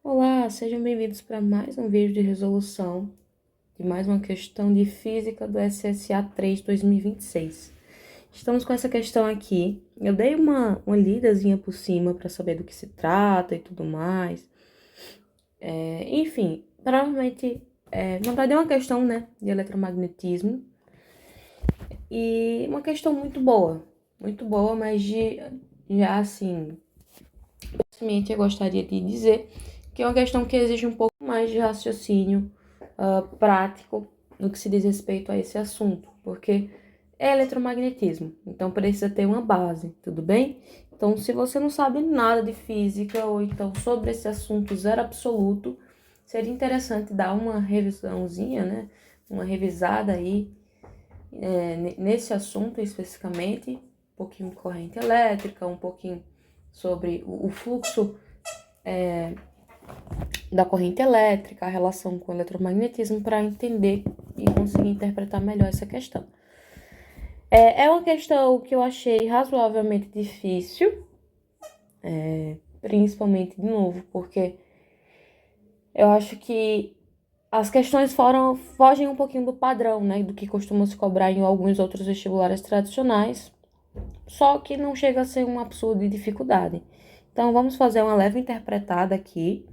Olá, sejam bem-vindos para mais um vídeo de resolução de mais uma questão de física do SSA 3 2026. Estamos com essa questão aqui. Eu dei uma lidazinha por cima para saber do que se trata e tudo mais. Enfim, provavelmente, na verdade é uma questão, né, de eletromagnetismo. E uma questão muito boa, mas já assim, eu gostaria de dizer que é uma questão que exige um pouco mais de raciocínio prático no que se diz respeito a esse assunto, porque é eletromagnetismo, então precisa ter uma base, tudo bem? Então, se você não sabe nada de física ou então sobre esse assunto zero absoluto, seria interessante dar uma revisãozinha, né? Uma revisada aí nesse assunto especificamente, um pouquinho de corrente elétrica, um pouquinho sobre o fluxo da corrente elétrica, a relação com o eletromagnetismo, para entender e conseguir interpretar melhor essa questão. É uma questão que eu achei razoavelmente difícil, principalmente, de novo, porque eu acho que as questões fogem um pouquinho do padrão, né, do que costuma se cobrar em alguns outros vestibulares tradicionais, só que não chega a ser um absurdo de dificuldade. Então, vamos fazer uma leve interpretada aqui,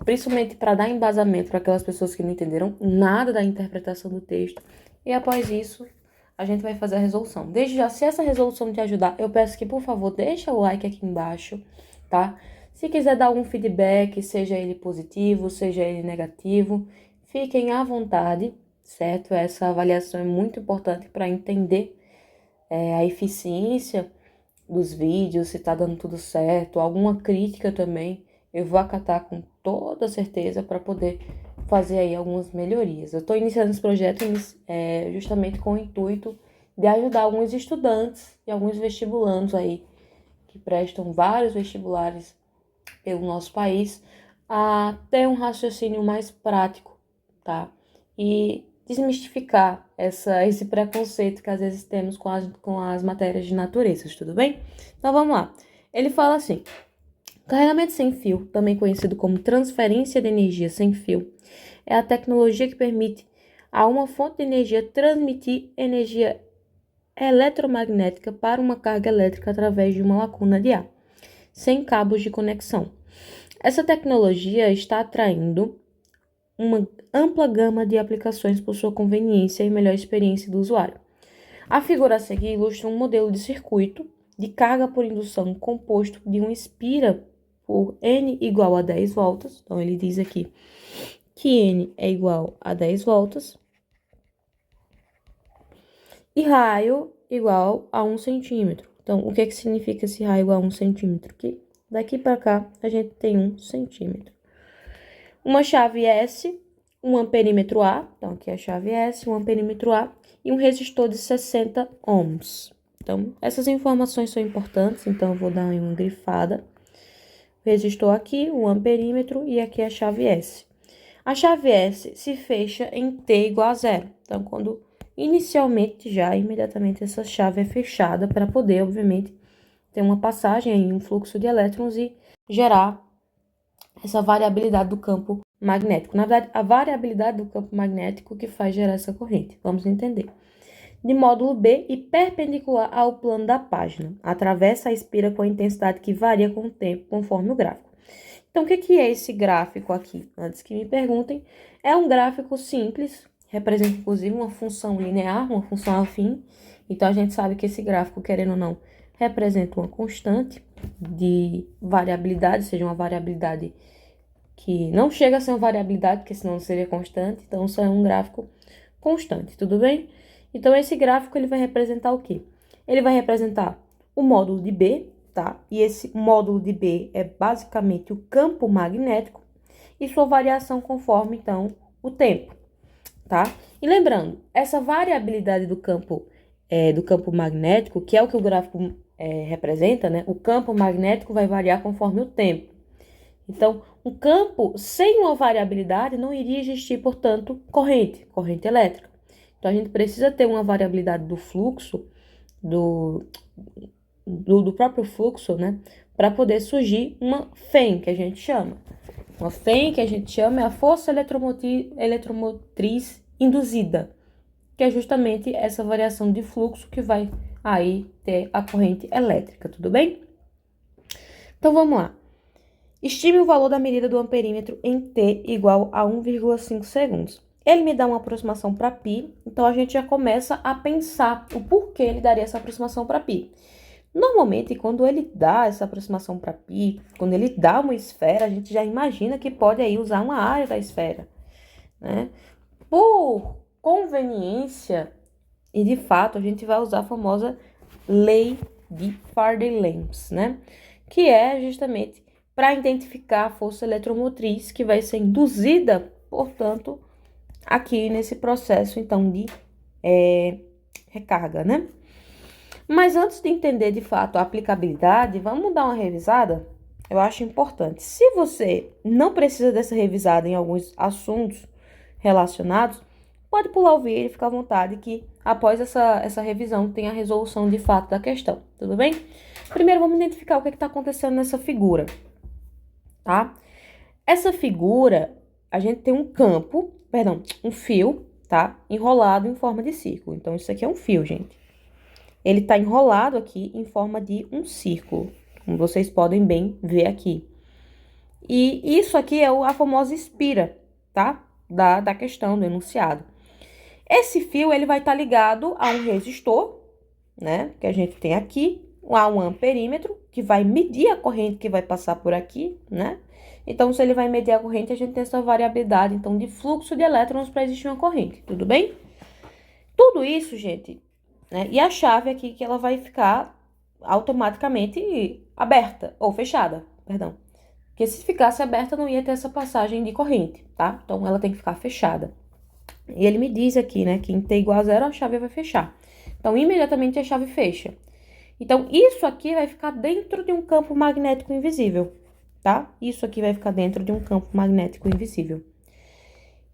principalmente para dar embasamento para aquelas pessoas que não entenderam nada da interpretação do texto. E após isso, a gente vai fazer a resolução. Desde já, se essa resolução te ajudar, eu peço que, por favor, deixa o like aqui embaixo, tá? Se quiser dar algum feedback, seja ele positivo, seja ele negativo, fiquem à vontade, certo? Essa avaliação é muito importante para entender a eficiência dos vídeos, se tá dando tudo certo, alguma crítica também, eu vou acatar com toda certeza para poder fazer aí algumas melhorias. Eu estou iniciando esse projeto justamente com o intuito de ajudar alguns estudantes e alguns vestibulandos aí que prestam vários vestibulares pelo nosso país a ter um raciocínio mais prático, tá? E desmistificar esse preconceito que às vezes temos com as matérias de naturezas, tudo bem? Então vamos lá. Ele fala assim: carregamento sem fio, também conhecido como transferência de energia sem fio, é a tecnologia que permite a uma fonte de energia transmitir energia eletromagnética para uma carga elétrica através de uma lacuna de ar, sem cabos de conexão. Essa tecnologia está atraindo uma ampla gama de aplicações por sua conveniência e melhor experiência do usuário. A figura a seguir ilustra um modelo de circuito de carga por indução composto de um espira por N igual a 10 voltas. Então, ele diz aqui que N é igual a 10 voltas e raio igual a 1 centímetro. Então, o que significa esse raio igual a 1 centímetro? Que daqui para cá a gente tem 1 centímetro. Uma chave S, um amperímetro A, então aqui é a chave S, um amperímetro A, e um resistor de 60 ohms. Então, essas informações são importantes, então eu vou dar uma grifada. O resistor aqui, o amperímetro, e aqui a chave S. A chave S se fecha em T igual a zero. Então, quando inicialmente imediatamente essa chave é fechada para poder, obviamente, ter uma passagem aí, um fluxo de elétrons e gerar essa variabilidade do campo magnético. Na verdade, a variabilidade do campo magnético que faz gerar essa corrente. Vamos entender. De módulo B e perpendicular ao plano da página. Atravessa a espira com a intensidade que varia com o tempo, conforme o gráfico. Então, o que é esse gráfico aqui? Antes que me perguntem, é um gráfico simples, representa inclusive uma função linear, uma função afim. Então, a gente sabe que esse gráfico, querendo ou não, representa uma constante de variabilidade, seja uma variabilidade que não chega a ser uma variabilidade, porque senão não seria constante, então só é um gráfico constante, tudo bem? Então, esse gráfico ele vai representar o quê? Ele vai representar o módulo de B, tá? E esse módulo de B é basicamente o campo magnético e sua variação conforme, então, o tempo, tá? E lembrando, essa variabilidade do campo magnético, que é o que o gráfico representa, né? O campo magnético vai variar conforme o tempo. Então, um campo sem uma variabilidade não iria existir, portanto, corrente elétrica. Então, a gente precisa ter uma variabilidade do fluxo, do próprio fluxo, né? Para poder surgir uma FEM, que a gente chama. Uma FEM, que a gente chama, é a força eletromotriz induzida, que é justamente essa variação de fluxo que vai aí ter a corrente elétrica, tudo bem? Então, vamos lá. Estime o valor da medida do amperímetro em T igual a 1,5 segundos. Ele me dá uma aproximação para π, então a gente já começa a pensar o porquê ele daria essa aproximação para π. Normalmente, quando ele dá essa aproximação para π, quando ele dá uma esfera, a gente já imagina que pode aí usar uma área da esfera, né? Por conveniência, e de fato, a gente vai usar a famosa lei de Faraday-Lens, né? Que é justamente para identificar a força eletromotriz que vai ser induzida, portanto, aqui nesse processo, então, de recarga, né? Mas antes de entender, de fato, a aplicabilidade, vamos dar uma revisada? Eu acho importante. Se você não precisa dessa revisada em alguns assuntos relacionados, pode pular o vídeo e ficar à vontade que após essa revisão tem a resolução de fato da questão, tudo bem? Primeiro vamos identificar o que está acontecendo nessa figura, tá? Essa figura, a gente tem um fio, tá? Enrolado em forma de círculo. Então, isso aqui é um fio, gente. Ele tá enrolado aqui em forma de um círculo, como vocês podem bem ver aqui. E isso aqui é a famosa espira, tá? Da questão, do enunciado. Esse fio, ele vai estar ligado a um resistor, né? Que a gente tem aqui, a um amperímetro, que vai medir a corrente que vai passar por aqui, né? Então, se ele vai medir a corrente, a gente tem essa variabilidade, então, de fluxo de elétrons para existir uma corrente, tudo bem? Tudo isso, gente, né? E a chave aqui que ela vai ficar automaticamente aberta, ou fechada, perdão. Porque se ficasse aberta, não ia ter essa passagem de corrente, tá? Então, ela tem que ficar fechada. E ele me diz aqui, né, que em T igual a zero, a chave vai fechar. Então, imediatamente a chave fecha. Então, isso aqui vai ficar dentro de um campo magnético invisível, tá? Isso aqui vai ficar dentro de um campo magnético invisível.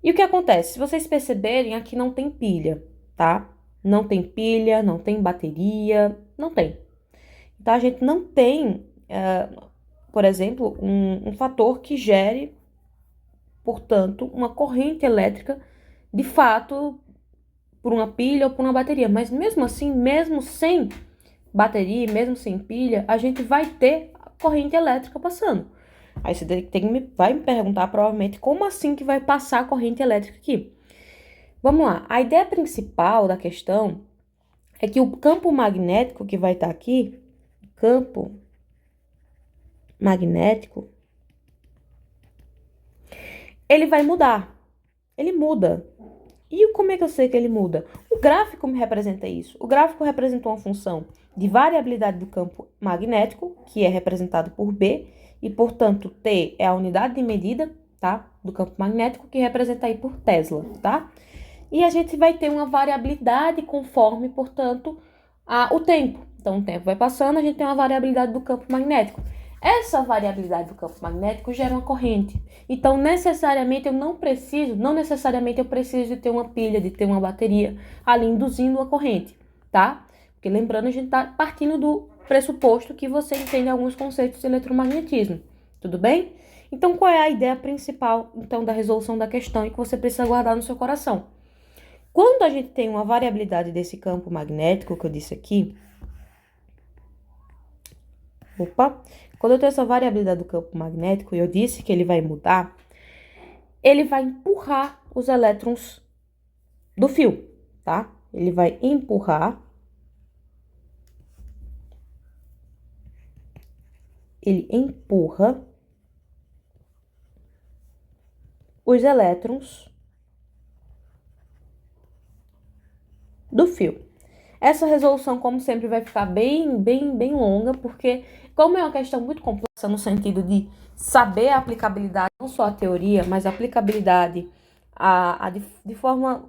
E o que acontece? Se vocês perceberem, aqui não tem pilha, tá? Não tem pilha, não tem bateria, não tem. Então, a gente não tem, por exemplo, um fator que gere, portanto, uma corrente elétrica, de fato, por uma pilha ou por uma bateria. Mas mesmo assim, mesmo sem bateria, mesmo sem pilha, a gente vai ter corrente elétrica passando. Aí você vai me perguntar, provavelmente, como assim que vai passar a corrente elétrica aqui? Vamos lá. A ideia principal da questão é que o campo magnético que vai estar aqui, campo magnético, ele vai mudar. Ele muda. E como é que eu sei que ele muda? O gráfico me representa isso. O gráfico representa uma função de variabilidade do campo magnético, que é representado por B, e, portanto, T é a unidade de medida, tá? Do campo magnético, que representa aí por Tesla, tá? E a gente vai ter uma variabilidade conforme, portanto, o tempo. Então, o tempo vai passando, a gente tem uma variabilidade do campo magnético. Essa variabilidade do campo magnético gera uma corrente. Então, não necessariamente eu preciso de ter uma pilha, de ter uma bateria ali induzindo a corrente, tá? Porque lembrando, a gente tá partindo do pressuposto que você entende alguns conceitos de eletromagnetismo, tudo bem? Então, qual é a ideia principal, então, da resolução da questão e que você precisa guardar no seu coração? Quando a gente tem uma variabilidade desse campo magnético que eu disse aqui, quando eu tenho essa variabilidade do campo magnético e eu disse que ele vai mudar, ele vai empurrar os elétrons do fio, tá? Ele vai empurrar. Ele empurra os elétrons do fio. Essa resolução, como sempre, vai ficar bem longa, porque como é uma questão muito complexa no sentido de saber a aplicabilidade, não só a teoria, mas a aplicabilidade de forma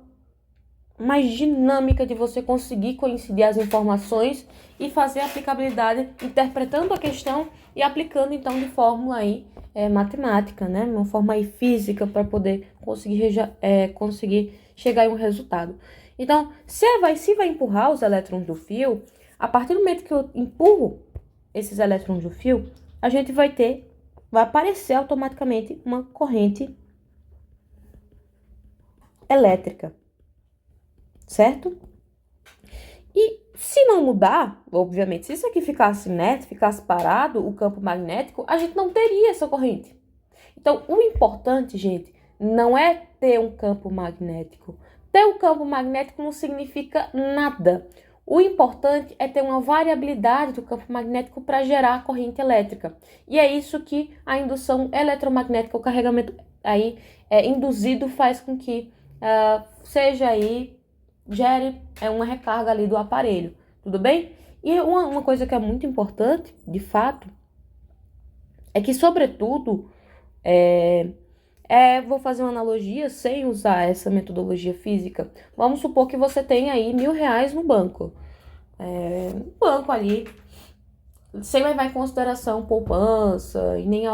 mais dinâmica de você conseguir coincidir as informações e fazer a aplicabilidade interpretando a questão e aplicando, então, de fórmula aí matemática, né? Uma forma aí física para poder conseguir chegar em um resultado. Então, se vai empurrar os elétrons do fio, a partir do momento que eu empurro esses elétrons do fio, a gente vai ter vai aparecer automaticamente uma corrente elétrica, certo? E se não mudar, obviamente, se isso aqui ficasse inerte, ficasse parado, o campo magnético, a gente não teria essa corrente. Então, o importante, gente, não é ter um campo magnético. Ter um campo magnético não significa nada. O importante é ter uma variabilidade do campo magnético para gerar corrente elétrica. E é isso que a indução eletromagnética, o carregamento aí induzido faz com que seja aí, gere uma recarga ali do aparelho, tudo bem? E uma coisa que é muito importante, de fato, é que, sobretudo, vou fazer uma analogia sem usar essa metodologia física. Vamos supor que você tem aí R$1.000 no banco. No banco ali, sem levar em consideração poupança e nem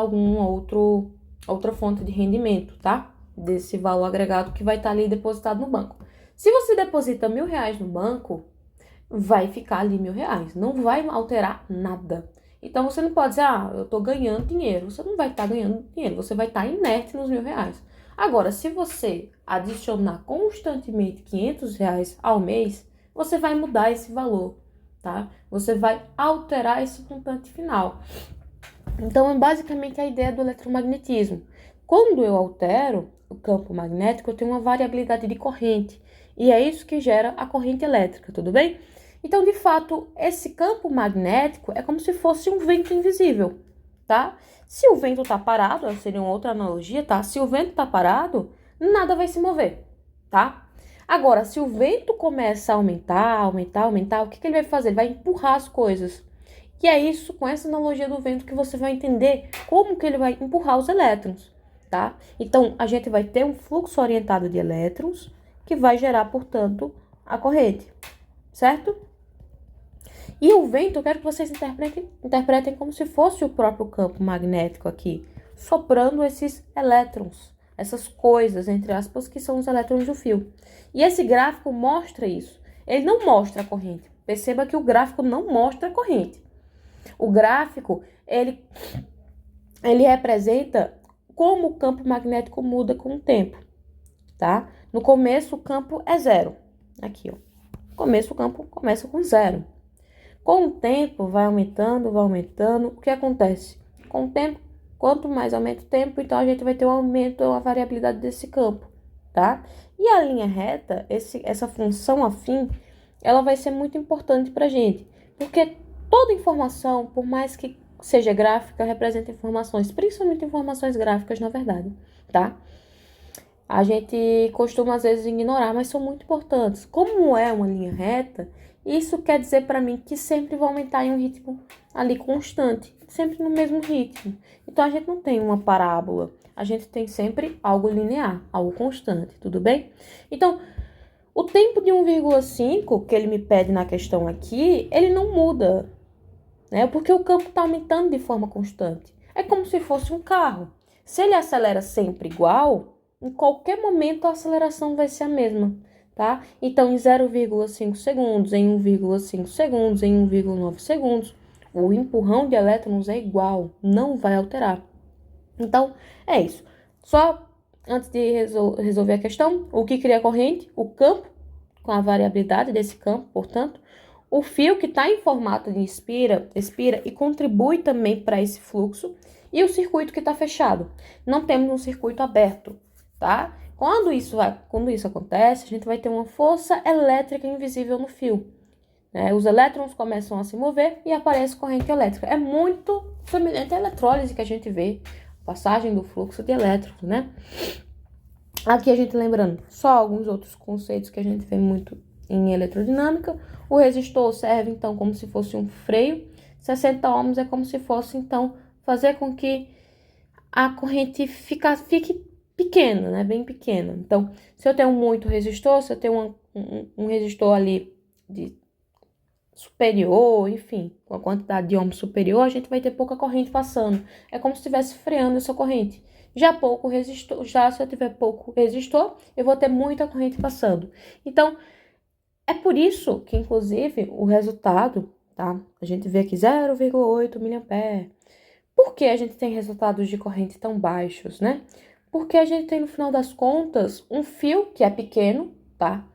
outra fonte de rendimento, tá? Desse valor agregado que vai estar ali depositado no banco. Se você deposita R$1.000 no banco, vai ficar ali R$1.000, não vai alterar nada. Então você não pode dizer, eu tô ganhando dinheiro. Você não vai estar ganhando dinheiro, você vai estar inerte nos R$1.000. Agora, se você adicionar constantemente R$500 ao mês, você vai mudar esse valor, tá? Você vai alterar esse montante final. Então, é basicamente a ideia do eletromagnetismo. Quando eu altero o campo magnético, eu tenho uma variabilidade de corrente. E é isso que gera a corrente elétrica, tudo bem? Então, de fato, esse campo magnético é como se fosse um vento invisível, tá? Se o vento tá parado, seria uma outra analogia, tá? Se o vento tá parado, nada vai se mover, tá? Agora, se o vento começa a aumentar, o que ele vai fazer? Ele vai empurrar as coisas. E é isso, com essa analogia do vento, que você vai entender como que ele vai empurrar os elétrons, tá? Então, a gente vai ter um fluxo orientado de elétrons que vai gerar, portanto, a corrente, certo? E o vento, eu quero que vocês interpretem como se fosse o próprio campo magnético aqui, soprando esses elétrons, essas coisas, entre aspas, que são os elétrons do fio. E esse gráfico mostra isso. Ele não mostra a corrente. Perceba que o gráfico não mostra a corrente. O gráfico, ele representa como o campo magnético muda com o tempo, tá? No começo, o campo é zero. Aqui, ó. No começo, o campo começa com zero. Com o tempo, vai aumentando. O que acontece? Com o tempo, quanto mais aumenta o tempo, então a gente vai ter um aumento, uma variabilidade desse campo, tá? E a linha reta, essa função afim, ela vai ser muito importante pra gente, porque toda informação, por mais que seja gráfica, representa informações, principalmente informações gráficas, na verdade, tá? A gente costuma, às vezes, ignorar, mas são muito importantes. Como é uma linha reta, isso quer dizer para mim que sempre vai aumentar em um ritmo ali constante, sempre no mesmo ritmo. Então, a gente não tem uma parábola, a gente tem sempre algo linear, algo constante, tudo bem? Então, o tempo de 1,5 que ele me pede na questão aqui, ele não muda, né? Porque o campo está aumentando de forma constante. É como se fosse um carro. Se ele acelera sempre igual, em qualquer momento a aceleração vai ser a mesma, tá? Então, em 0,5 segundos, em 1,5 segundos, em 1,9 segundos, o empurrão de elétrons é igual, não vai alterar. Então, é isso. Só antes de resolver a questão, o que cria a corrente? O campo, com a variabilidade desse campo, portanto, o fio que está em formato de expira e contribui também para esse fluxo, e o circuito que está fechado. Não temos um circuito aberto, tá? Quando isso acontece, a gente vai ter uma força elétrica invisível no fio, né? Os elétrons começam a se mover e aparece corrente elétrica. É muito semelhante à eletrólise que a gente vê, passagem do fluxo de elétrons, né? Aqui a gente lembrando só alguns outros conceitos que a gente vê muito em elerodinâmica. O resistor serve, então, como se fosse um freio. 60 ohms é como se fosse, então, fazer com que a corrente fique pequena, né? Bem pequena. Então, se eu tenho muito resistor, se eu tenho um resistor ali de superior, enfim, com a quantidade de ohms superior, a gente vai ter pouca corrente passando. É como se estivesse freando essa corrente. Se eu tiver pouco resistor, eu vou ter muita corrente passando. Então, é por isso que, inclusive, o resultado, tá? A gente vê aqui 0,8 mA. Por que a gente tem resultados de corrente tão baixos, né? Porque a gente tem, no final das contas, um fio que é pequeno, tá?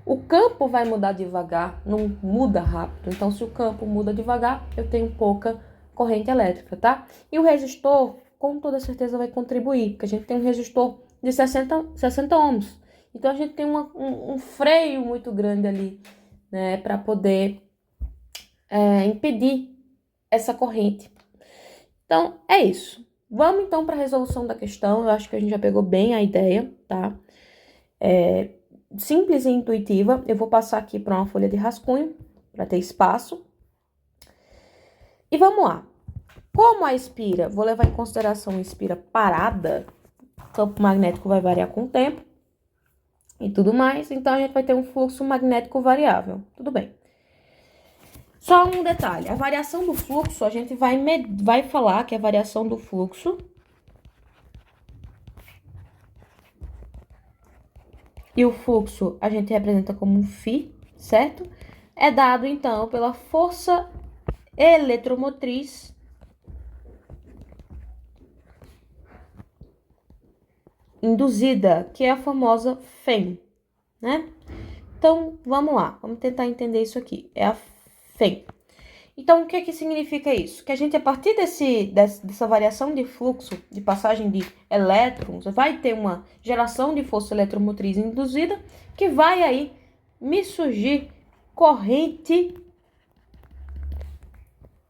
O campo vai mudar devagar, não muda rápido. Então, se o campo muda devagar, eu tenho pouca corrente elétrica, tá? E o resistor, com toda certeza, vai contribuir, porque a gente tem um resistor de 60 ohms. Então, a gente tem um freio muito grande ali, né? Para poder impedir essa corrente. Então, é isso. Vamos, então, para a resolução da questão. Eu acho que a gente já pegou bem a ideia, tá? Simples e intuitiva. Eu vou passar aqui para uma folha de rascunho, para ter espaço. E vamos lá. Como a espira, vou levar em consideração a espira parada, o campo magnético vai variar com o tempo e tudo mais. Então, a gente vai ter um fluxo magnético variável. Tudo bem. Só um detalhe. A variação do fluxo, a gente vai falar que a variação do fluxo e o fluxo a gente representa como um φ, certo? É dado, então, pela força eletromotriz induzida, que é a famosa FEM, né? Então, vamos lá, vamos tentar entender isso aqui. É a FEM. Então, o que que significa isso? Que a gente, a partir dessa variação de fluxo, de passagem de elétrons, vai ter uma geração de força eletromotriz induzida, que vai aí me surgir corrente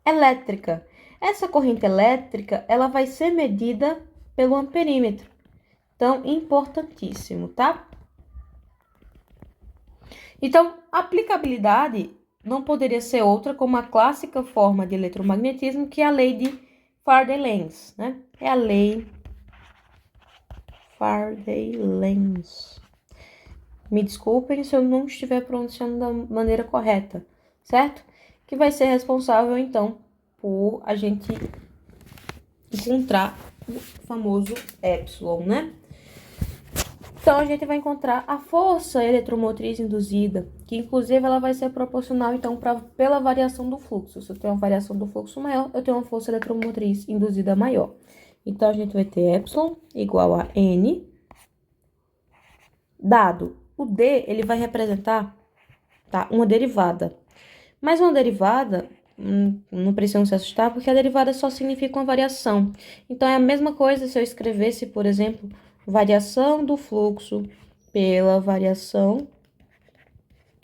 elétrica. Essa corrente elétrica, ela vai ser medida pelo amperímetro. Então, importantíssimo, tá? Então, a aplicabilidade não poderia ser outra como a clássica forma de eletromagnetismo, que é a lei de Faraday-Lenz, né? É a lei Faraday-Lenz. Me desculpem se eu não estiver pronunciando da maneira correta, certo? Que vai ser responsável, então, por a gente encontrar o famoso epsilon, né? Então, a gente vai encontrar a força eletromotriz induzida, que inclusive ela vai ser proporcional, então, pela variação do fluxo. Se eu tenho uma variação do fluxo maior, eu tenho uma força eletromotriz induzida maior. Então, a gente vai ter epsilon igual a N, dado o D, ele vai representar, tá, uma derivada. Mas uma derivada, não precisa se assustar, porque a derivada só significa uma variação. Então, é a mesma coisa se eu escrevesse, por exemplo, variação do fluxo pela variação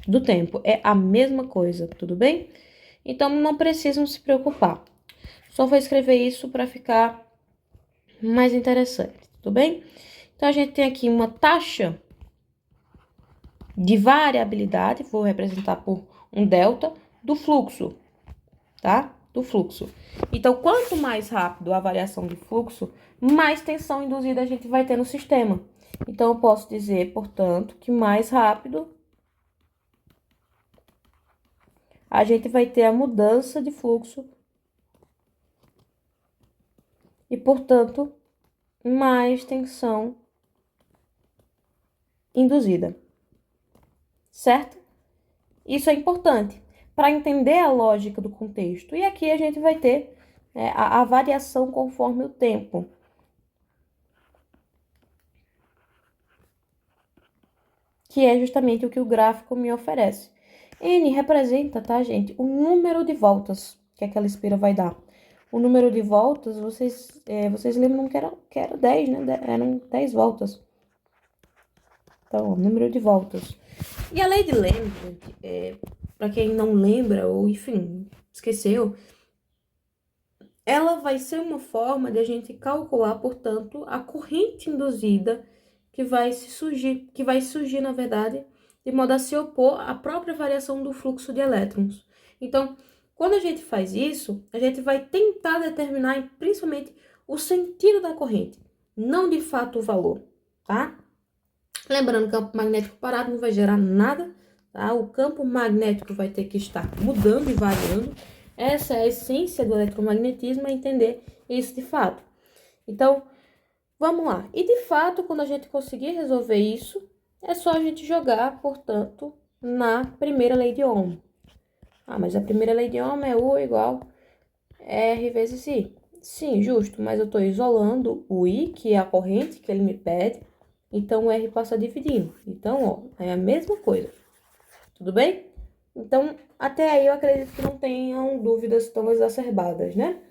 do tempo. É a mesma coisa, tudo bem? Então, não precisam se preocupar. Só vou escrever isso para ficar mais interessante, tudo bem? Então, a gente tem aqui uma taxa de variabilidade, vou representar por um delta, do fluxo, tá? Do fluxo. Então, quanto mais rápido a variação de fluxo, mais tensão induzida a gente vai ter no sistema. Então, eu posso dizer, portanto, que mais rápido a gente vai ter a mudança de fluxo e, portanto, mais tensão induzida, certo? Isso é importante para entender a lógica do contexto. E aqui a gente vai ter a variação conforme o tempo. Que é justamente o que o gráfico me oferece. N representa, tá, gente, o número de voltas que aquela espira vai dar. O número de voltas, vocês lembram que era 10, né? Eram 10 voltas. Então, o número de voltas. E a lei de Lenz, para quem não lembra, ou enfim, esqueceu, ela vai ser uma forma de a gente calcular, portanto, a corrente induzida que vai surgir, na verdade, de modo a se opor à própria variação do fluxo de elétrons. Então, quando a gente faz isso, a gente vai tentar determinar principalmente o sentido da corrente, não de fato o valor, tá? Lembrando que o campo magnético parado não vai gerar nada, tá? O campo magnético vai ter que estar mudando e variando. Essa é a essência do eletromagnetismo, é entender isso de fato. Então, vamos lá. E de fato, quando a gente conseguir resolver isso, é só a gente jogar, portanto, na primeira lei de Ohm. Ah, mas a primeira lei de Ohm é U igual R vezes I. Sim, justo, mas eu estou isolando o I, que é a corrente que ele me pede, então o R passa dividindo. Então, ó, é a mesma coisa. Tudo bem? Então, até aí eu acredito que não tenham dúvidas tão exacerbadas, né?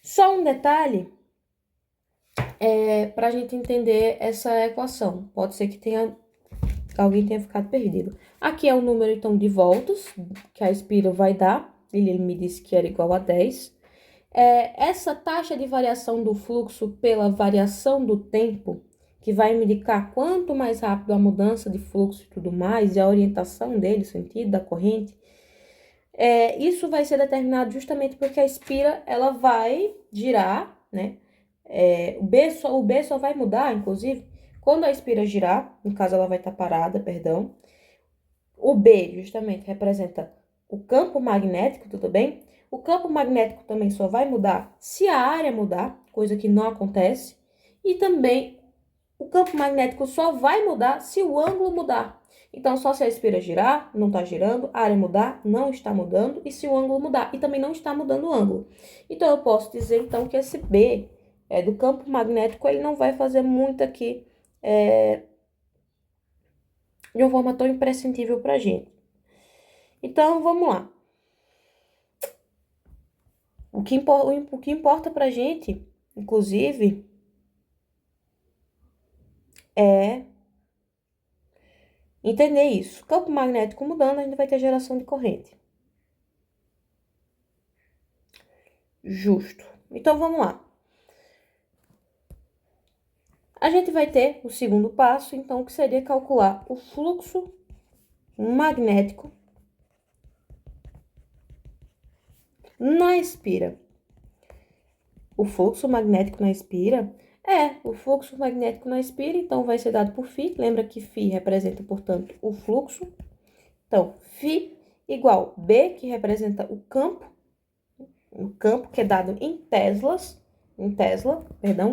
Só um detalhe para a gente entender essa equação. Pode ser que alguém tenha ficado perdido. Aqui é o número, então, de volts que a espira vai dar. Ele me disse que era igual a 10. Essa taxa de variação do fluxo pela variação do tempo, que vai me indicar quanto mais rápido a mudança de fluxo e tudo mais, e a orientação dele, o sentido da corrente, isso vai ser determinado justamente porque a espira, ela vai girar, né? O B só vai mudar, inclusive, quando a espira girar, no caso ela vai estar parada, perdão. O B, justamente, representa o campo magnético, tudo bem? O campo magnético também só vai mudar se a área mudar, coisa que não acontece. E também o campo magnético só vai mudar se o ângulo mudar. Então, só se a espira girar, não está girando, a área mudar, não está mudando, e se o ângulo mudar, e também não está mudando o ângulo. Então, eu posso dizer, então, que esse B do campo magnético, ele não vai fazer muito aqui de uma forma tão imprescindível para a gente. Então, vamos lá. O que importa pra gente, inclusive, é entender isso. Campo magnético mudando, a gente vai ter geração de corrente. Justo. Então, vamos lá. A gente vai ter o segundo passo, então, que seria calcular o fluxo magnético na espira. O fluxo magnético na espira o fluxo magnético na espira, então vai ser dado por φ. Lembra que φ representa, portanto, o fluxo. Então, φ igual B, que representa o campo que é dado em Tesla,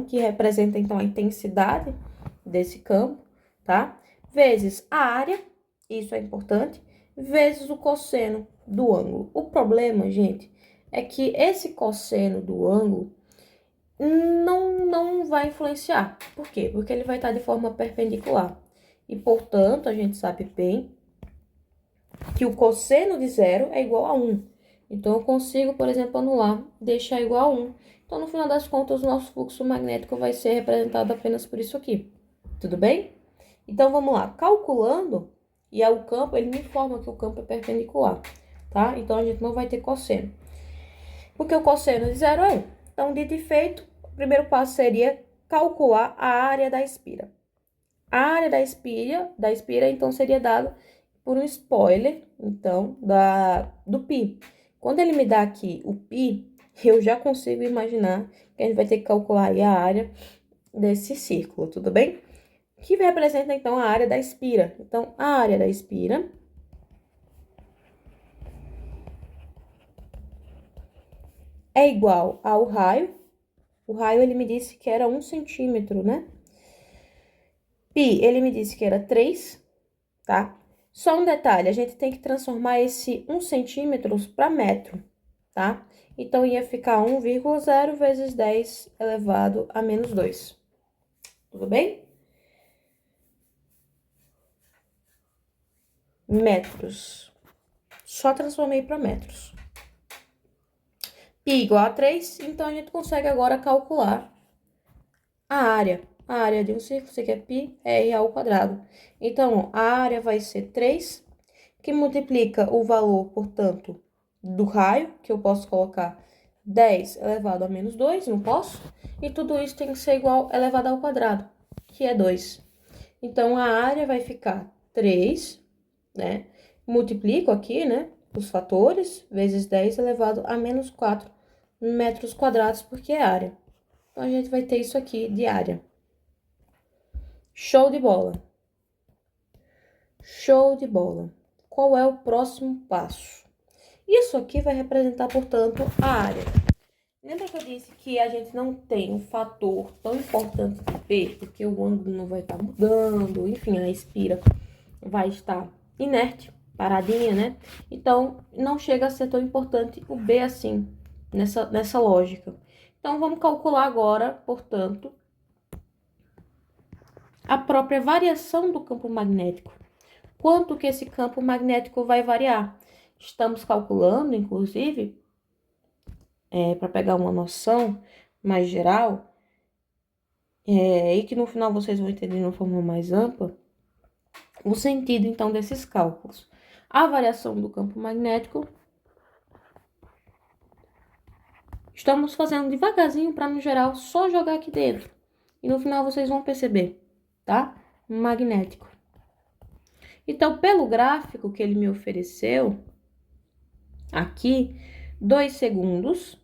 que representa, então, a intensidade desse campo, tá? Vezes a área, isso é importante, vezes o cosseno do ângulo. O problema, gente, é que esse cosseno do ângulo não vai influenciar. Por quê? Porque ele vai estar de forma perpendicular. E, portanto, a gente sabe bem que o cosseno de zero é igual a 1. Então, eu consigo, por exemplo, anular, deixar igual a 1. Então, no final das contas, o nosso fluxo magnético vai ser representado apenas por isso aqui. Tudo bem? Então, vamos lá. Calculando, e o campo, ele me informa que o campo é perpendicular, tá? Então, a gente não vai ter cosseno. Porque o cosseno de zero é 1. Então, dito e feito, o primeiro passo seria calcular a área da espira. A área da espira, então, seria dado por um spoiler, então, do π. Quando ele me dá aqui o π, eu já consigo imaginar que a gente vai ter que calcular aí a área desse círculo, tudo bem? Que representa, então, a área da espira. Então, a área da espira é igual ao raio. O raio, ele me disse que era 1 centímetro, né? Pi, ele me disse que era 3, tá? Só um detalhe, a gente tem que transformar esse 1 centímetro para metro, tá? Então, ia ficar 1,0 vezes 10 elevado a menos 2. Tudo bem? Metros. Só transformei para metros. Pi igual a 3, então a gente consegue agora calcular a área. A área de um círculo, isso aqui é π, é r ao quadrado. Então, a área vai ser 3, que multiplica o valor, portanto, do raio, que eu posso colocar 10 elevado a menos 2, não posso? E tudo isso tem que ser igual elevado ao quadrado, que é 2. Então, a área vai ficar 3, né? Multiplico aqui, né, os fatores, vezes 10 elevado a menos 4 metros quadrados, porque é área. Então, a gente vai ter isso aqui de área. Show de bola. Show de bola. Qual é o próximo passo? Isso aqui vai representar, portanto, a área. Lembra que eu disse que a gente não tem um fator tão importante de P, porque o ângulo não vai estar mudando, enfim, a espira vai estar inerte, paradinha, né? Então, não chega a ser tão importante o B assim, nessa lógica. Então, vamos calcular agora, portanto, a própria variação do campo magnético. Quanto que esse campo magnético vai variar? Estamos calculando, inclusive, para pegar uma noção mais geral, e que no final vocês vão entender de uma forma mais ampla, o sentido, então, desses cálculos. A variação do campo magnético, estamos fazendo devagarzinho para, no geral, só jogar aqui dentro. E no final vocês vão perceber, tá? Magnético. Então, pelo gráfico que ele me ofereceu, aqui, 2 segundos,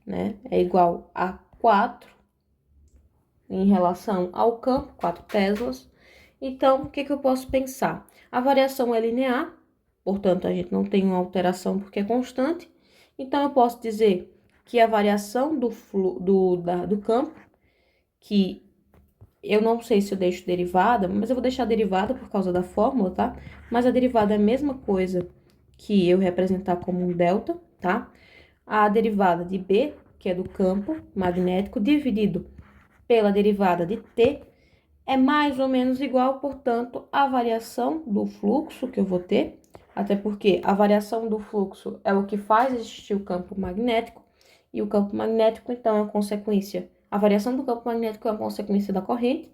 né, é igual a 4 em relação ao campo, 4 teslas. Então, o que eu posso pensar? A variação é linear, portanto, a gente não tem uma alteração porque é constante. Então, eu posso dizer que a variação do campo, que eu não sei se eu deixo derivada, mas eu vou deixar derivada por causa da fórmula, tá? Mas a derivada é a mesma coisa que eu representar como um delta, tá? A derivada de B, que é do campo magnético, dividido pela derivada de T, é mais ou menos igual, portanto, à variação do fluxo que eu vou ter, até porque a variação do fluxo é o que faz existir o campo magnético, e o campo magnético, então, é uma consequência. A variação do campo magnético é uma consequência da corrente,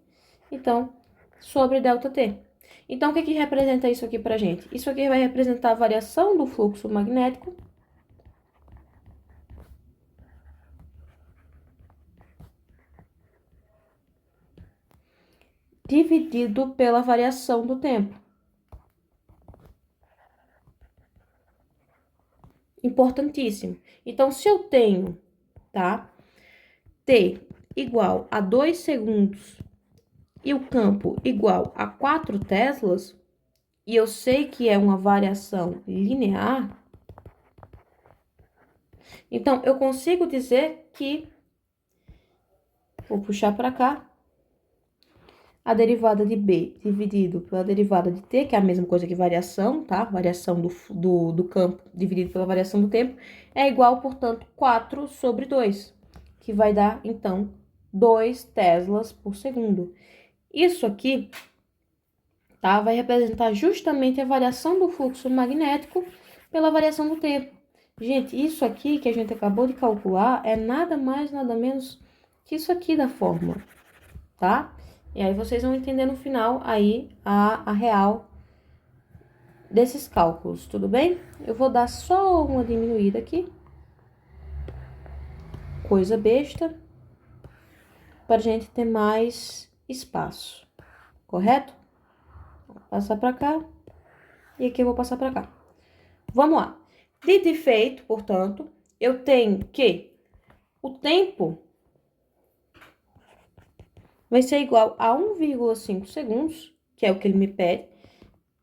então, sobre ΔT. Então, o que representa isso aqui pra gente? Isso aqui vai representar a variação do fluxo magnético dividido pela variação do tempo. Importantíssimo. Então, se eu tenho, tá, T igual a 2 segundos e o campo igual a 4 teslas, e eu sei que é uma variação linear, então eu consigo dizer que, vou puxar para cá, a derivada de B dividido pela derivada de T, que é a mesma coisa que variação, tá? Variação do campo dividido pela variação do tempo, é igual, portanto, 4 sobre 2, que vai dar, então, 2 teslas por segundo. Isso aqui, tá? Vai representar justamente a variação do fluxo magnético pela variação do tempo. Gente, isso aqui que a gente acabou de calcular é nada mais, nada menos que isso aqui da fórmula, tá? E aí vocês vão entender no final aí a real desses cálculos, tudo bem? Eu vou dar só uma diminuída aqui. Coisa besta. Para a gente ter mais espaço, correto? Vou passar para cá. E aqui eu vou passar para cá. Vamos lá. Dito e feito, portanto, eu tenho que o tempo vai ser igual a 1,5 segundos, que é o que ele me pede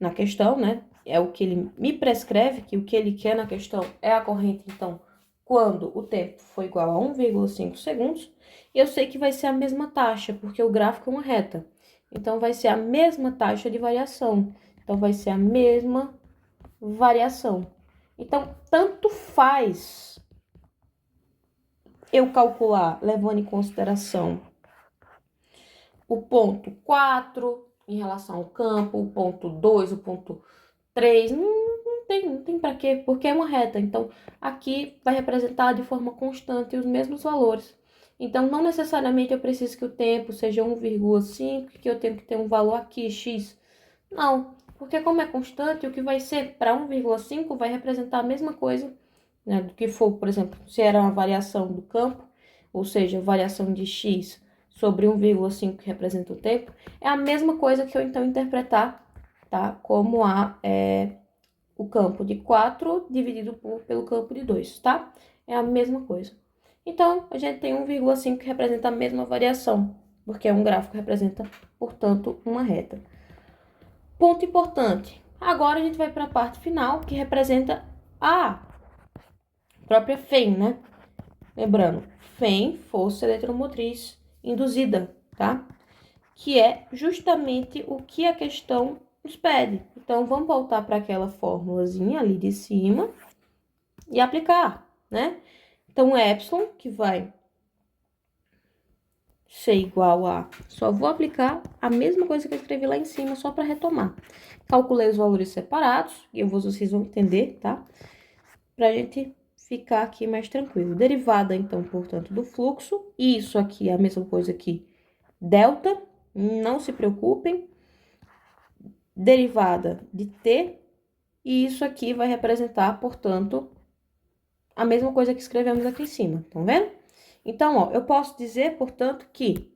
na questão, né? É o que ele me prescreve, que o que ele quer na questão é a corrente, então, quando o tempo for igual a 1,5 segundos, e eu sei que vai ser a mesma taxa, porque o gráfico é uma reta. Então, vai ser a mesma taxa de variação. Então, vai ser a mesma variação. Então, tanto faz eu calcular, levando em consideração o ponto 4 em relação ao campo, o ponto 2, o ponto 3, não tem para quê, porque é uma reta. Então, aqui vai representar de forma constante os mesmos valores. Então, não necessariamente eu preciso que o tempo seja 1,5, que eu tenho que ter um valor aqui, x. Não, porque como é constante, o que vai ser para 1,5 vai representar a mesma coisa, né, do que for, por exemplo, se era uma variação do campo, ou seja, variação de x sobre 1,5 que representa o tempo, é a mesma coisa que eu então interpretar, tá, como o campo de 4 dividido pelo campo de 2, tá? É a mesma coisa. Então, a gente tem 1,5 que representa a mesma variação, porque um gráfico representa, portanto, uma reta. Ponto importante. Agora a gente vai para a parte final, que representa a própria FEM, né? Lembrando, FEM, força eletromotriz induzida, tá? Que é justamente o que a questão nos pede. Então, vamos voltar para aquela formulazinha ali de cima e aplicar, né? Então, o epsilon, que vai ser igual a... Só vou aplicar a mesma coisa que eu escrevi lá em cima, só para retomar. Calculei os valores separados, e vocês vão entender, tá? Pra gente ficar aqui mais tranquilo. Derivada, então, portanto, do fluxo. E isso aqui é a mesma coisa que delta, não se preocupem. Derivada de t, e isso aqui vai representar, portanto, a mesma coisa que escrevemos aqui em cima, estão vendo? Então, ó, eu posso dizer, portanto, que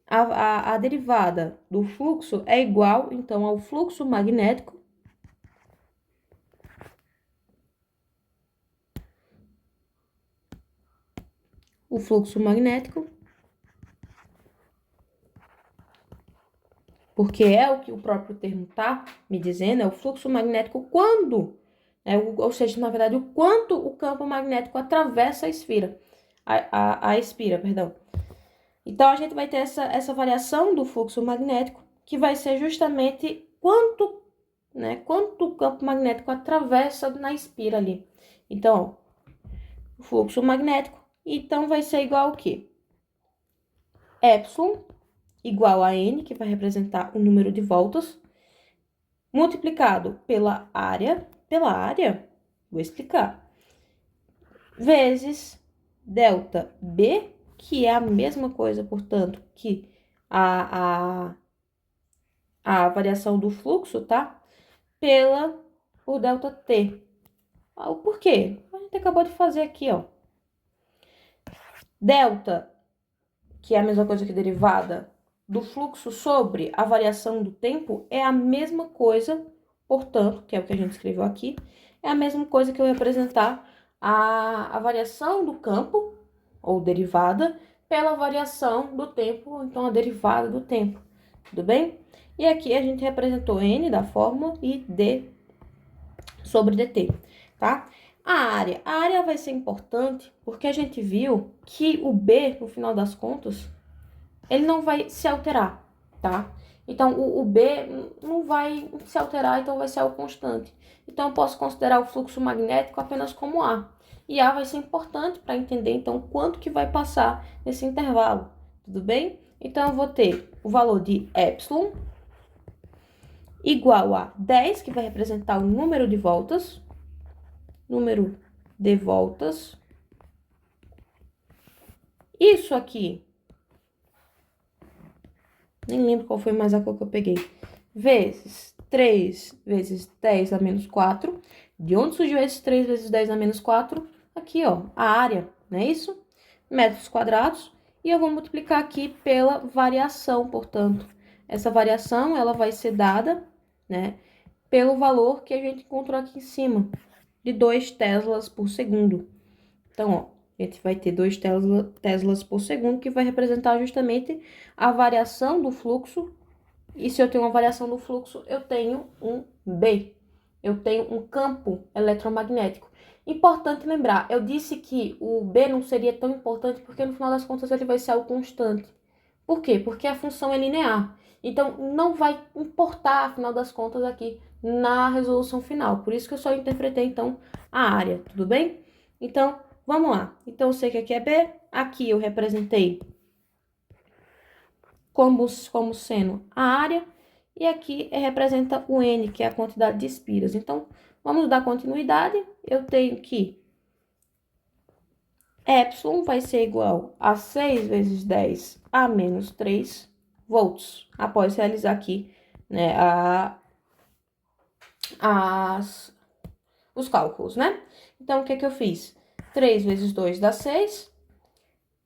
a derivada do fluxo é igual, então, ao fluxo magnético porque é o que o próprio termo tá me dizendo, é o fluxo magnético quando, ou seja, na verdade, o quanto o campo magnético atravessa a esfera, a espira, perdão. Então, a gente vai ter essa variação do fluxo magnético, que vai ser justamente quanto o campo magnético atravessa na espira ali. Então, ó, o fluxo magnético, então, vai ser igual ao quê? Epsilon igual a N, que vai representar o número de voltas, multiplicado pela área, vou explicar, vezes delta B, que é a mesma coisa, portanto, que a variação do fluxo, tá? Por delta T. O porquê? A gente acabou de fazer aqui, ó. Delta, que é a mesma coisa que derivada do fluxo sobre a variação do tempo, é a mesma coisa, portanto, que é o que a gente escreveu aqui, é a mesma coisa que eu representar a variação do campo, ou derivada, pela variação do tempo, ou então a derivada do tempo, tudo bem? E aqui a gente representou N da fórmula e D sobre dt, tá? A área vai ser importante porque a gente viu que o B, no final das contas, ele não vai se alterar, tá? Então, o B não vai se alterar, então vai ser algo constante. Então, eu posso considerar o fluxo magnético apenas como A. E A vai ser importante para entender, então, quanto que vai passar nesse intervalo, tudo bem? Então, eu vou ter o valor de epsilon igual a 10, que vai representar o número de voltas. Isso aqui, nem lembro qual foi mais a cor que eu peguei, vezes 3 vezes 10 a menos 4. De onde surgiu esse 3 vezes 10 a menos 4? Aqui, ó, a área, não é isso? Metros quadrados. E eu vou multiplicar aqui pela variação, portanto. Essa variação, ela vai ser dada, né, pelo valor que a gente encontrou aqui em cima, de 2 teslas por segundo. Então, ó, a gente vai ter 2 teslas por segundo, que vai representar justamente a variação do fluxo. E se eu tenho uma variação do fluxo, eu tenho um B. Eu tenho um campo eletromagnético. Importante lembrar, eu disse que o B não seria tão importante porque no final das contas ele vai ser algo constante. Por quê? Porque a função é linear. Então, não vai importar, afinal das contas, aqui na resolução final. Por isso que eu só interpretei, então, a área, tudo bem? Então, vamos lá. Então, eu sei que aqui é B. Aqui eu representei como sendo a área. E aqui representa o N, que é a quantidade de espiras. Então, vamos dar continuidade. Eu tenho que epsilon vai ser igual a 6 vezes 10 a menos 3 volts, após realizar aqui, né, os cálculos, né? Então, o que eu fiz? 3 vezes 2 dá 6,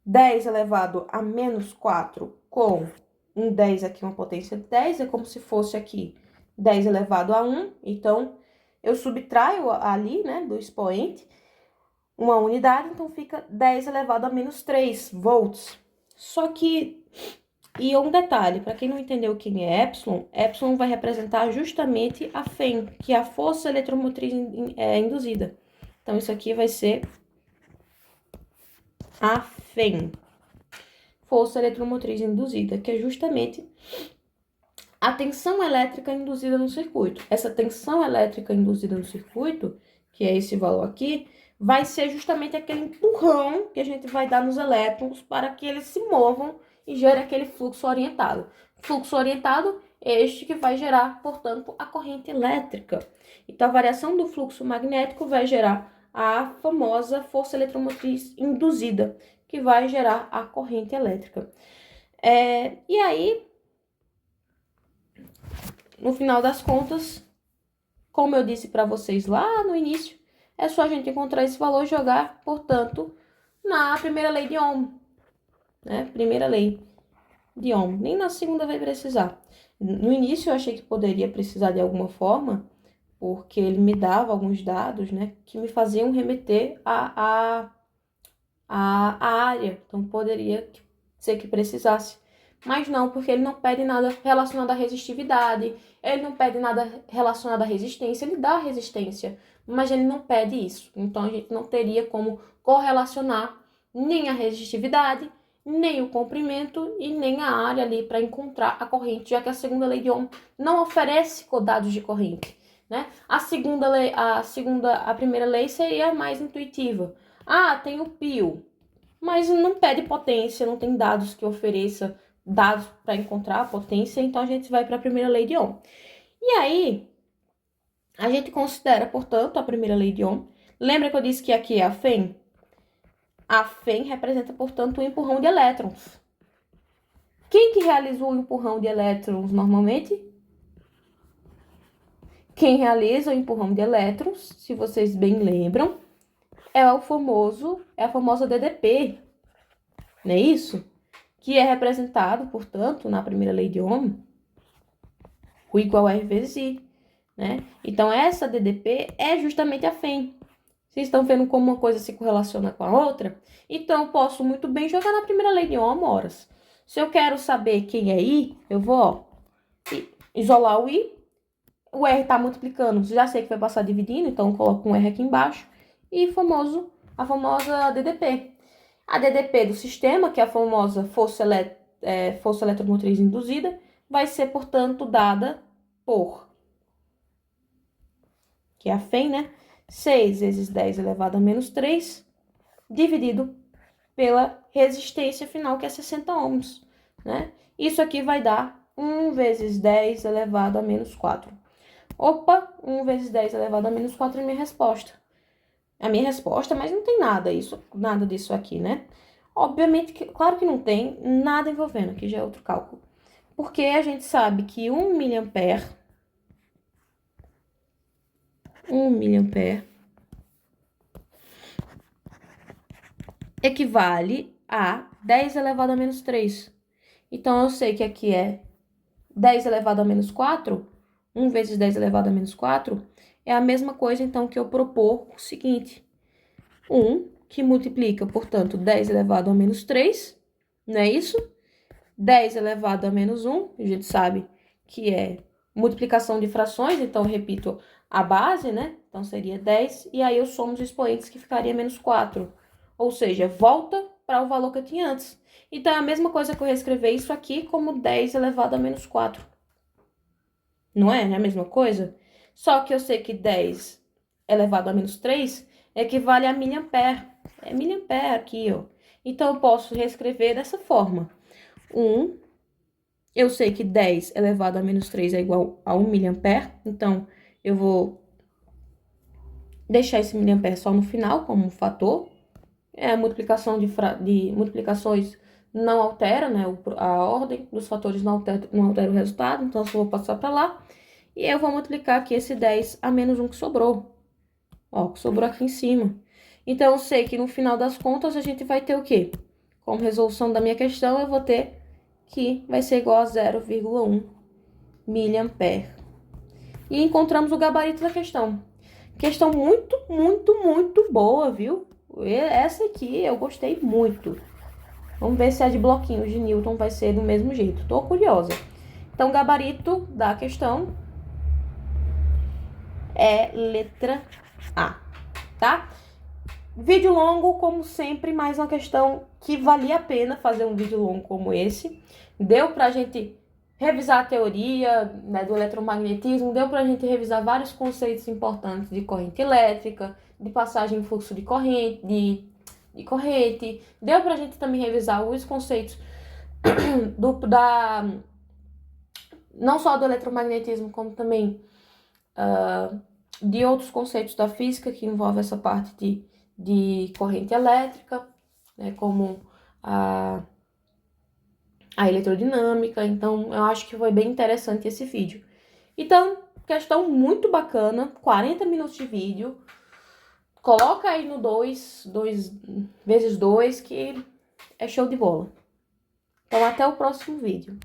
10 elevado a menos 4 com um 10 aqui, uma potência de 10, é como se fosse aqui 10 elevado a 1, então, eu subtraio ali, né, do expoente, uma unidade, então fica 10 elevado a menos 3 volts. Só que, e um detalhe, para quem não entendeu quem é epsilon, epsilon vai representar justamente a FEM, que é a força eletromotriz induzida. Então, isso aqui vai ser a FEM, força eletromotriz induzida, que é justamente a tensão elétrica induzida no circuito. Essa tensão elétrica induzida no circuito, que é esse valor aqui, vai ser justamente aquele empurrão que a gente vai dar nos elétrons para que eles se movam e gera aquele fluxo orientado. Fluxo orientado é este que vai gerar, portanto, a corrente elétrica. Então, a variação do fluxo magnético vai gerar a famosa força eletromotriz induzida, que vai gerar a corrente elétrica. E aí, no final das contas, como eu disse para vocês lá no início, é só a gente encontrar esse valor e jogar, portanto, na primeira lei de Ohm, né? Primeira lei de Ohm. Nem na segunda vai precisar. No início eu achei que poderia precisar de alguma forma, porque ele me dava alguns dados, né, que me faziam remeter a área. Então poderia ser que precisasse. Mas não, porque ele não pede nada relacionado à resistividade, ele não pede nada relacionado à resistência, ele dá resistência, mas ele não pede isso. Então a gente não teria como correlacionar nem a resistividade, nem o comprimento e nem a área ali para encontrar a corrente, já que a segunda lei de Ohm não oferece dados de corrente, né? A primeira lei seria mais intuitiva. Tem o pio, mas não pede potência, não tem dados que ofereça dados para encontrar a potência, então a gente vai para a primeira lei de Ohm. E aí, a gente considera, portanto, a primeira lei de Ohm. Lembra que eu disse que aqui é a Fem? A Fem representa, portanto, o empurrão de elétrons. Quem que realizou o empurrão de elétrons normalmente? Quem realiza o empurrão de elétrons, se vocês bem lembram, é a famosa DDP, não é isso? Que é representado, portanto, na primeira lei de Ohm, U igual a R vezes I, né? Então, essa DDP é justamente a Fem. Vocês estão vendo como uma coisa se correlaciona com a outra? Então, eu posso muito bem jogar na primeira lei de Ohm horas. Se eu quero saber quem é I, eu vou isolar o I. O R está multiplicando, já sei que vai passar dividindo, então eu coloco um R aqui embaixo. E a famosa DDP. A DDP do sistema, que é a famosa força eletromotriz induzida, vai ser, portanto, dada por, que é a Fem, né? 6 vezes 10 elevado a menos 3, dividido pela resistência final, que é 60 ohms, né? Isso aqui vai dar 1 vezes 10 elevado a menos 4. Opa, 1 vezes 10 elevado a menos 4 é a minha resposta. A minha resposta, mas não tem nada disso aqui, né? Obviamente, claro que não tem nada envolvendo, aqui já é outro cálculo. Porque a gente sabe que 1 miliampere equivale a 10 elevado a menos 3. Então, eu sei que aqui é 10 elevado a menos 4, 1 vezes 10 elevado a menos 4, é a mesma coisa, então, que eu propor o seguinte. 1, que multiplica, portanto, 10 elevado a menos 3, não é isso? 10 elevado a menos 1, a gente sabe que é multiplicação de frações, então, eu repito a base, né? Então, seria 10, e aí eu somo os expoentes, que ficaria menos 4. Ou seja, volta para o valor que eu tinha antes. Então, é a mesma coisa que eu reescrever isso aqui como 10 elevado a menos 4. Não é? Não é a mesma coisa? Só que eu sei que 10 elevado a menos 3 equivale a miliampere. É miliampere aqui, ó. Então, eu posso reescrever dessa forma. Eu sei que 10 elevado a menos 3 é igual a 1 miliampere. Então, eu vou deixar esse miliampere só no final, como um fator. A multiplicação de multiplicações não altera, né? A ordem dos fatores não altera o resultado. Então, eu só vou passar para lá. E eu vou multiplicar aqui esse 10 a menos 1 que sobrou. Ó, que sobrou aqui em cima. Então, eu sei que no final das contas, a gente vai ter o quê? Como resolução da minha questão, eu vou ter que vai ser igual a 0,1 miliampere. E encontramos o gabarito da questão. Questão muito, muito, muito boa, viu? Essa aqui eu gostei muito. Vamos ver se a de bloquinhos de Newton vai ser do mesmo jeito. Tô curiosa. Então, o gabarito da questão é letra A, tá? Vídeo longo, como sempre, mais uma questão que valia a pena fazer um vídeo longo como esse. Deu pra gente revisar a teoria, né, do eletromagnetismo, deu pra gente revisar vários conceitos importantes de corrente elétrica, de passagem em fluxo de corrente, de corrente. Deu pra gente também revisar alguns conceitos não só do eletromagnetismo, como também de outros conceitos da física que envolvem essa parte de corrente elétrica, né, como a eletrodinâmica. Então, eu acho que foi bem interessante esse vídeo. Então, questão muito bacana, 40 minutos de vídeo. Coloca aí no 2 vezes 2, que é show de bola. Então, até o próximo vídeo.